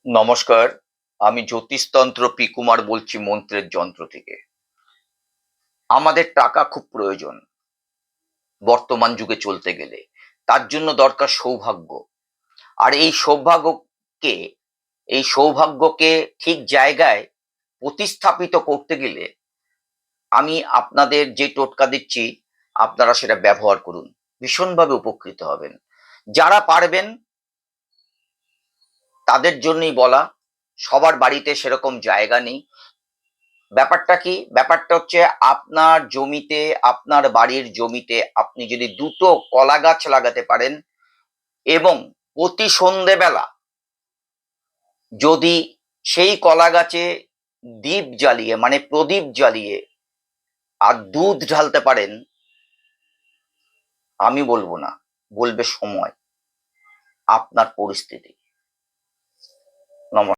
নমস্কার, আমি জ্যোতিষতন্ত্র পি কুমার বলছি মন্ত্রের যন্ত্র থেকে। আমাদের টাকা খুব প্রয়োজন বর্তমান যুগে চলতে গেলে। তার জন্য দরকার সৌভাগ্য। আর এই সৌভাগ্যকে ঠিক জায়গায় প্রতিস্থাপিত করতে গেলে আমি আপনাদের যে টোটকা দিচ্ছি, আপনারা সেটা ব্যবহার করুন। ভীষণভাবে উপকৃত হবেন। যারা পারবেন তাদের জন্যই বলা। সবার বাড়িতে সেরকম জায়গা নেই। ব্যাপারটা কি? ব্যাপারটা হচ্ছে আপনার জমিতে, আপনার বাড়ির জমিতে আপনি যদি ২ টো কলা গাছ লাগাতে পারেন এবং প্রতি সন্ধ্যেবেলা যদি সেই কলা গাছে দীপ জ্বালিয়ে মানে প্রদীপ জ্বালিয়ে আর দুধ ঢালতে পারেন, আমি বলবো না, বলবে সময়, আপনার পরিস্থিতি।